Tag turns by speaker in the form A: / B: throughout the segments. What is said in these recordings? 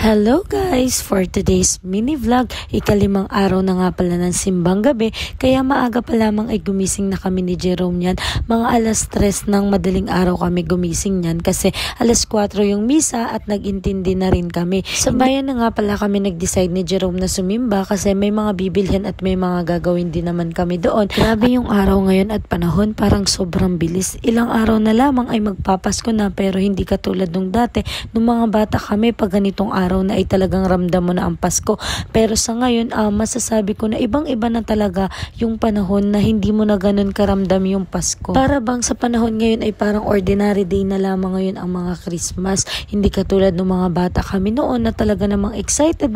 A: Hello guys! For today's mini vlog, ikalimang araw na nga pala ng simbang gabi, kaya maaga pa lamang ay gumising na kami ni Jerome yan. Mga alas 3 ng madaling araw kami gumising yan kasi alas 4 yung misa at nag-intindi na rin kami. Sa bayan na nga pala kami nag-decide ni Jerome na sumimba kasi may mga bibilhin at may mga gagawin din naman kami doon. Grabe yung araw ngayon at panahon, parang sobrang bilis. Ilang araw na lamang ay magpapasko na pero hindi katulad nung dati. Nung mga bata kami, pag ganitong araw na ay talagang ramdam mo na ang Pasko. Pero sa ngayon, masasabi ko na ibang-iba na talaga yung panahon na hindi mo na ganun karamdam yung Pasko. Para bang sa panahon ngayon ay parang ordinary day na lamang ngayon ang mga Christmas. Hindi katulad ng mga bata kami noon na talaga namang excited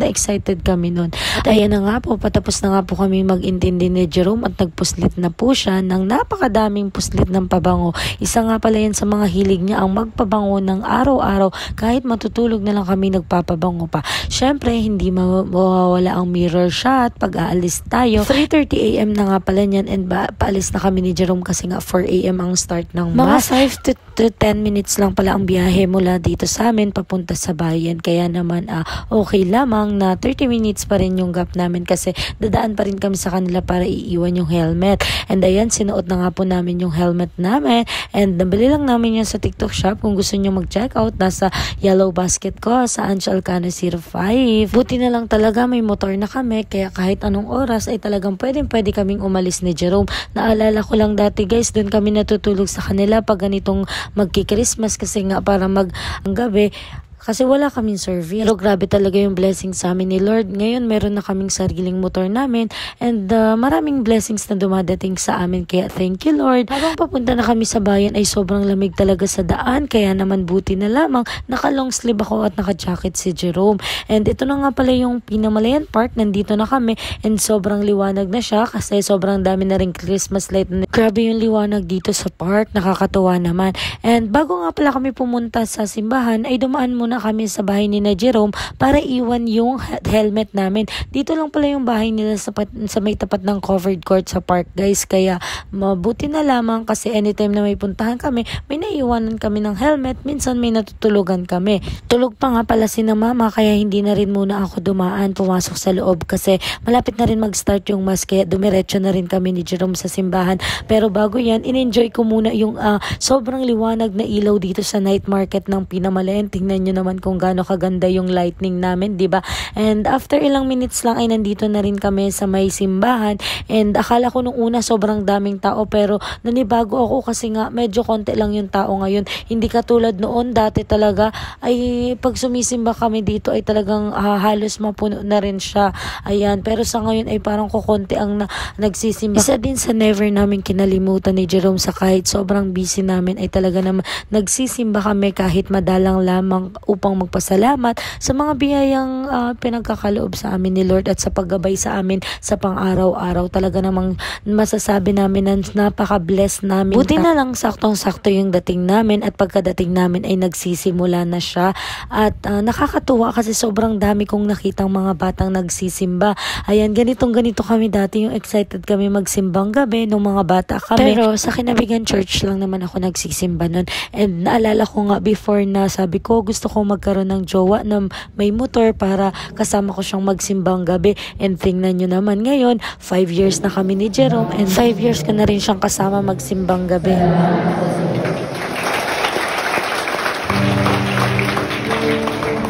A: kami noon. At ayan na nga po, patapos na nga po kami mag-intindi ni Jerome at nagpuslit na po siya ng napakadaming puslit ng pabango. Isa nga pala yan sa mga hilig niya ang magpabango ng araw-araw kahit matutulog na lang kami nagpapabango pa. Syempre, hindi mawawala ang mirror shot pag aalis tayo. 3:30 AM na nga pala niyan and paalis na kami ni Jerome kasi nga 4 AM ang start ng mass. Mga 5 to 10 minutes lang pala ang biyahe mula dito sa amin papunta sa bayan. Kaya naman okay lamang na 30 minutes pa rin yung gap namin kasi dadaan pa rin kami sa kanila para iiwan yung helmet. And ayan, sinuot na nga po namin yung helmet namin and nabili lang namin yan sa TikTok shop. Kung gusto nyo mag-check out, nasa yellow basket ko sa Ancho Alcano 05. Buti na lang talaga may motor na kami kaya kahit anong oras ay talagang pwede kaming umalis ni Jerome. Naalala ko lang dati guys, doon kami natutulog sa kanila pag ganitong magki-Christmas kasi nga para ang gabi kasi wala kaming service. Pero grabe talaga yung blessing sa amin ni Lord. Ngayon, meron na kaming sariling motor namin and maraming blessings na dumadating sa amin. Kaya thank you Lord. Habang papunta na kami sa bayan ay sobrang lamig talaga sa daan. Kaya naman buti na lamang naka-long sleeve ako at naka-jacket si Jerome. And ito na nga pala yung Pinamalayan Park. Nandito na kami and sobrang liwanag na siya kasi sobrang dami na rin Christmas light. Grabe yung liwanag dito sa park. Nakakatuwa naman. And bago nga pala kami pumunta sa simbahan ay dumaan muna kami sa bahay ni na Jerome para iwan yung helmet namin. Dito lang pala yung bahay nila sa may tapat ng covered court sa park guys. Kaya mabuti na lamang kasi anytime na may puntahan kami, may naiiwanan kami ng helmet. Minsan may natutulugan kami. Tulog pa nga pala si na mama kaya hindi na rin muna ako dumaan pumasok sa loob kasi malapit na rin mag-start yung mass kaya dumiretso na rin kami ni Jerome sa simbahan. Pero bago yan, in-enjoy ko muna yung sobrang liwanag na ilaw dito sa night market ng Pinamalayan. Tingnan nyo naman kung gaano kaganda yung lightning namin, di ba? And after ilang minutes lang ay nandito na rin kami sa may simbahan and akala ko nung una sobrang daming tao pero nanibago ako kasi nga medyo konti lang yung tao ngayon. Hindi katulad noon, dati talaga ay pag sumisimba kami dito ay talagang halos mapuno na rin siya. Ayan, pero sa ngayon ay parang kukonti ang nagsisimba. Isa din sa never namin kinalimutan ni Jerome sa kahit sobrang busy namin ay talaga naman nagsisimba kami kahit madalang lamang upang magpasalamat sa mga biyayang pinagkakaloob sa amin ni Lord at sa paggabay sa amin sa pang-araw-araw. Talaga namang masasabi namin na napaka-blessed namin. Buti na lang saktong-sakto yung dating namin at pagkadating namin ay nagsisimula na siya at nakakatuwa kasi sobrang dami kong nakitang mga batang nagsisimba. Ayan, ganito kami dati, yung excited kami magsimbang gabi nung mga bata kami. Pero sa Kinabigan Church lang naman ako nagsisimba nun and naalala ko nga before na sabi ko gusto ko magkaroon ng jowa na may motor para kasama ko siyang magsimbang gabi. And tingnan nyo naman ngayon, 5 years na kami ni Jerome and 5 years ka na rin siyang kasama magsimbang gabi.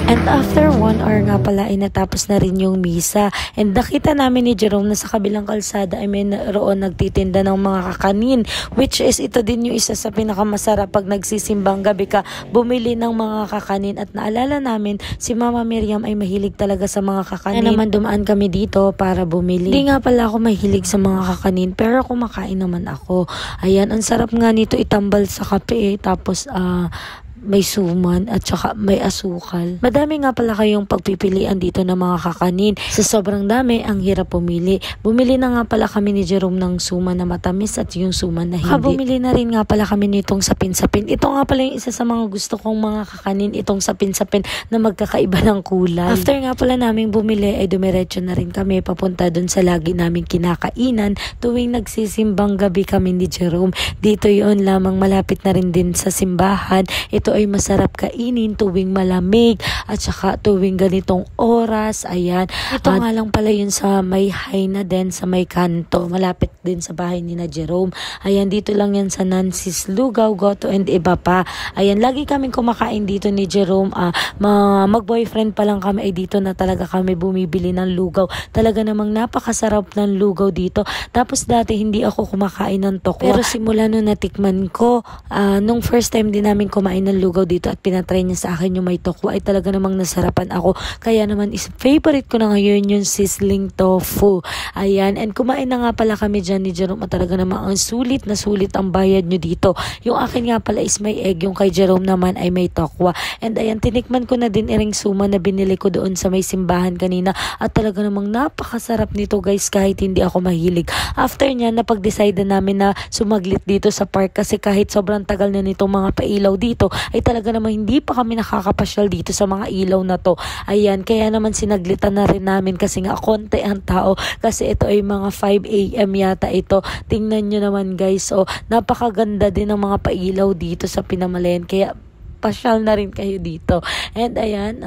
A: And after 1 hour nga pala ay natapos na rin yung misa. And nakita namin ni Jerome na sa kabilang kalsada ay mayroon nagtitinda ng mga kakanin. Which is ito din yung isa sa pinakamasarap pag nagsisimbang gabi ka bumili ng mga kakanin. At naalala namin si Mama Miriam ay mahilig talaga sa mga kakanin. Kaya naman dumaan kami dito para bumili. Hindi nga pala ako mahilig sa mga kakanin pero kumakain naman ako. Ayan, ang sarap nga nito itambal sa kape tapos may suman at saka may asukal. Madami nga pala kayong pagpipilian dito ng mga kakanin. Sa sobrang dami, ang hirap pumili. Bumili na nga pala kami ni Jerome ng suman na matamis at yung suman na hindi. Bumili na rin nga pala kami nitong sapin-sapin. Ito nga pala yung isa sa mga gusto kong mga kakanin, itong sapin-sapin na magkakaiba ng kulay. After nga pala naming bumili, ay dumiretso na rin kami papunta dun sa lagi naming kinakainan tuwing nagsisimbang gabi kami ni Jerome. Dito yon lamang malapit na rin din sa simbahan. Ito ito ay masarap kainin tuwing malamig at saka tuwing ganitong oras. Ayan. Ito nga lang pala yun sa may Haina din, sa may kanto. Malapit din sa bahay ni na Jerome. Ayan, dito lang yan sa Nancy's Lugaw, Goto, and iba pa. Ayan, lagi kaming kumakain dito ni Jerome. Mag-boyfriend pa lang kami ay dito na talaga kami bumibili ng lugaw. Talaga namang napakasarap ng lugaw dito. Tapos dati hindi ako kumakain ng tokwa. Pero simula nung natikman ko, nung first time din namin kumain ng lugaw dito at pinatry niya sa akin yung may tokwa, ay talaga namang nasarapan ako. Kaya naman favorite ko na ngayon yung sizzling tofu. Ayan, and kumain na nga pala kami dyan ni Jerome at talaga namang ang sulit na sulit ang bayad nyo dito. Yung akin nga pala is may egg, yung kay Jerome naman ay may tokwa. And ayan, tinikman ko na din iring suma na binili ko doon sa may simbahan kanina at talaga namang napakasarap nito guys kahit hindi ako mahilig. After niya, napag-decide na namin na sumaglit dito sa park kasi kahit sobrang tagal na nitong mga pailaw dito ay talaga namang hindi pa kami nakakapasyal dito sa mga ilaw na to. Ayan, kaya naman sinaglitan na rin namin kasi nga konti ang tao kasi ito ay mga 5 AM yata ito. Tingnan nyo naman guys, napakaganda din ng mga pailaw dito sa Pinamalayan kaya pasyal na rin kayo dito. And ayan,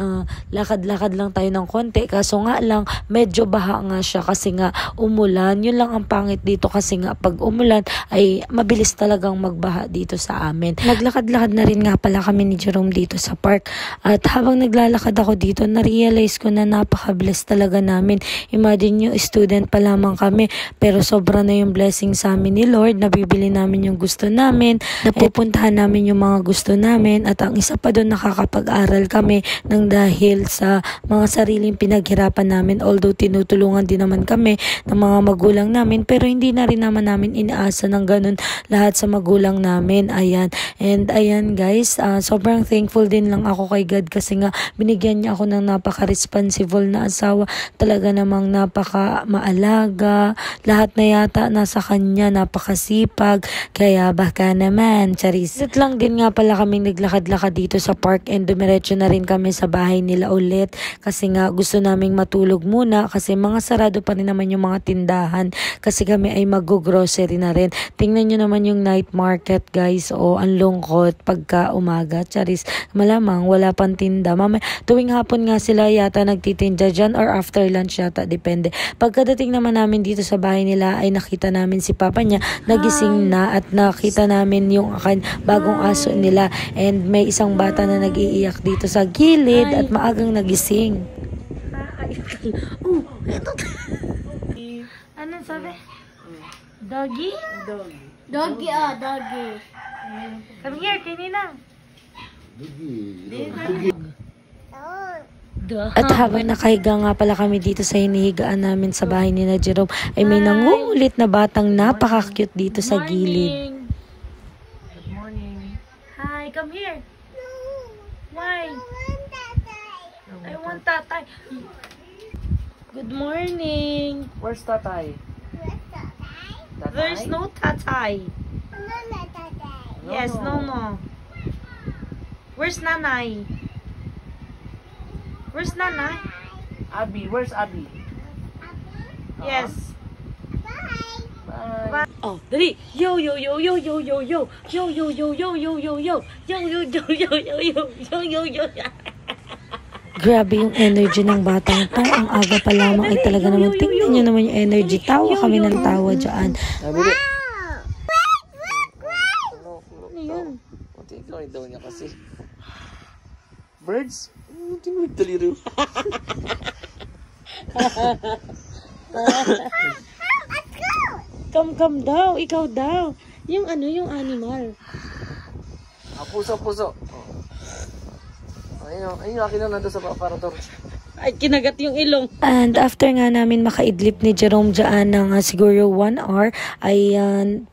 A: lakad-lakad lang tayo ng konti. Kaso nga lang, medyo baha nga siya kasi nga umulan. Yun lang ang pangit dito kasi nga pag umulan ay mabilis talagang magbaha dito sa amin. Naglakad-lakad na rin nga pala kami ni Jerome dito sa park. At habang naglalakad ako dito, na-realize ko na napaka-bless talaga namin. Imagine nyo, student pa lamang kami pero sobra na yung blessing sa amin ni Lord. Nabibili namin yung gusto namin, napupuntahan namin yung mga gusto namin at ang isa pa doon nakakapag-aral kami ng dahil sa mga sariling pinaghirapan namin. Although tinutulungan din naman kami ng mga magulang namin pero hindi na rin naman namin inaasa ng ganun lahat sa magulang namin. Ayan. And ayan guys, sobrang thankful din lang ako kay God kasi nga binigyan niya ako ng napaka-responsible na asawa. Talaga namang napaka-maalaga. Lahat na yata nasa kanya, napakasipag. Kaya baka naman, charis. At lang din nga pala kaming naglakad dito sa park and dumiretso na rin kami sa bahay nila ulit kasi nga gusto naming matulog muna kasi mga sarado pa rin naman yung mga tindahan kasi kami ay mag-grocery na rin. Tingnan nyo naman yung night market guys, ang lungkot pagka umaga, charis, malamang wala pang tinda. Tuwing hapon nga sila yata nagtitinda dyan or after lunch yata, depende. Pagkadating naman namin dito sa bahay nila ay nakita namin si papa niya nagising na at nakita namin yung bagong aso nila and may isang bata na nag-iiyak dito sa gilid at maagang nagising.
B: Ano sabi? Doggy?
C: Doggy.
B: Doggy, doggy. Come here, kanina.
A: At habang nakahiga nga pala kami dito sa hinihigaan namin sa bahay ni na Jerome ay may nangungulit na batang napaka-cute dito sa gilid.
B: Good morning. Hi, come here. Why? I want tatay. Good morning.
C: Where's tatay?
B: There's no tatay. Yes, no. Where's nanay? Where's nanay?
C: Abby, where's Abby?
B: Yes.
C: Bye.
A: Oh, dali. Yo yo yo yo yo yo yo. Yo yo yo yo yo yo yo. Yo yo yo yo yo yo. Yo yo yo. Grabe yung energy ng batang to. Ang aga pa lamang ay talaga naman. Tingnan nyo naman yung energy. Tawa kami ng tawa dyan.
C: Abby, ikaw daw niya kasi. Birds? Tinuwid taliro.
A: Come daw. Ikaw daw. Yung yung animal.
C: Puso. Ayun, akin na nandun sa aparador.
A: Ay, kinagat yung ilong. And after nga namin makaidlip ni Jerome dyan ng siguro 1 hour, ay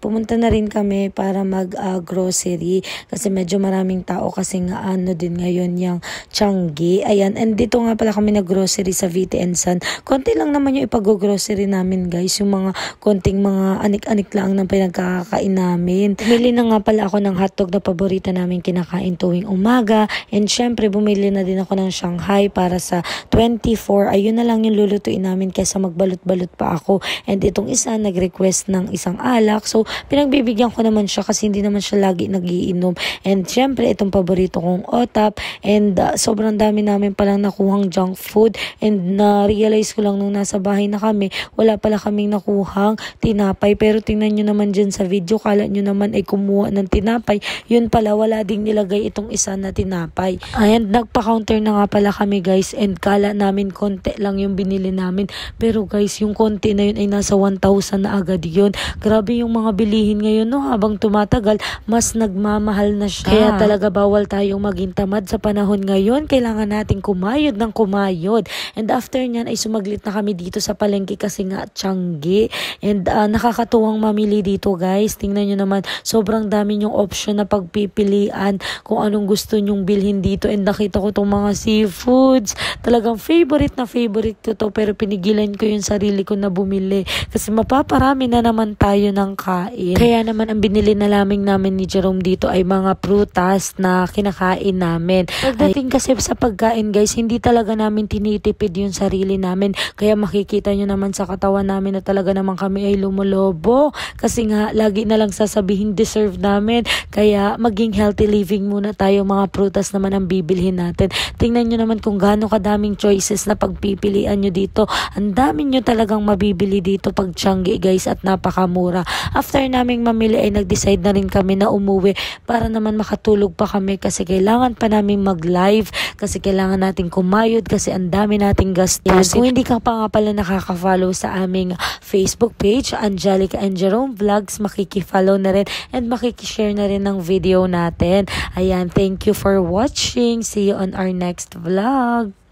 A: pumunta na rin kami para mag-grocery. Kasi medyo maraming tao kasi nga din ngayon yung Changi. Ayan, and dito nga pala kami nag-grocery sa VT and Son. Konti lang naman yung ipag-grocery namin guys. Yung mga konting mga anik-anik lang ng pinagkakain namin. Bumili na nga pala ako ng hotdog na paborito namin kinakain tuwing umaga. And syempre, bumili na din ako ng Shanghai para sa 24, ayun na lang yung lulutuin namin kaysa magbalot-balot pa ako. And itong isa, nag-request ng isang alak. So, pinagbibigyan ko naman siya kasi hindi naman siya lagi nagiinom. And syempre, itong paborito kong otap. And sobrang dami namin palang nakuhang junk food. And na-realize ko lang nung nasa bahay na kami, wala pala kaming nakuhang tinapay. Pero tingnan nyo naman dyan sa video, kala nyo naman ay kumuha ng tinapay. Yun pala, wala ding nilagay itong isa na tinapay. And nagpa-counter na nga pala kami guys, and kala namin konti lang yung binili namin. Pero guys, yung konti na yun ay nasa 1,000 na agad yun. Grabe yung mga bilihin ngayon, no? Habang tumatagal, mas nagmamahal na siya. Kaya talaga bawal tayong maging tamad sa panahon ngayon. Kailangan nating kumayod ng kumayod. And after nyan ay sumaglit na kami dito sa palengke kasi nga Tiangge. And nakakatuwang mamili dito guys. Tingnan nyo naman, sobrang dami yung option na pagpipilian kung anong gusto nyong bilhin dito. And nakita ko tong mga seafoods. Talagang favorite na favorite ko to, pero pinigilan ko yung sarili ko na bumili kasi mapaparami na naman tayo ng kain. Kaya naman ang binili na lamang namin ni Jerome dito ay mga prutas na kinakain namin. Pagdating kasi sa pagkain guys, hindi talaga namin tinitipid yung sarili namin. Kaya makikita nyo naman sa katawan namin na talaga naman kami ay lumulobo kasi nga lagi na lang sasabihin deserve namin. Kaya maging healthy living muna tayo, mga prutas naman ang bibilhin natin. Tingnan nyo naman kung gaano kadaming choices na pagpipilian nyo dito. Ang dami nyo talagang mabibili dito pag Tiangge guys, at napakamura. After naming mamili ay nag-decide na rin kami na umuwi para naman makatulog pa kami kasi kailangan pa namin mag-live kasi kailangan nating kumayod kasi ang dami nating gastos. Kung hindi ka pa nga pala nakaka-follow sa aming Facebook page, Angelica and Jerome Vlogs, makiki-follow na rin and makiki-share na rin ng video natin. Ayan, thank you for watching. See you on our next vlog.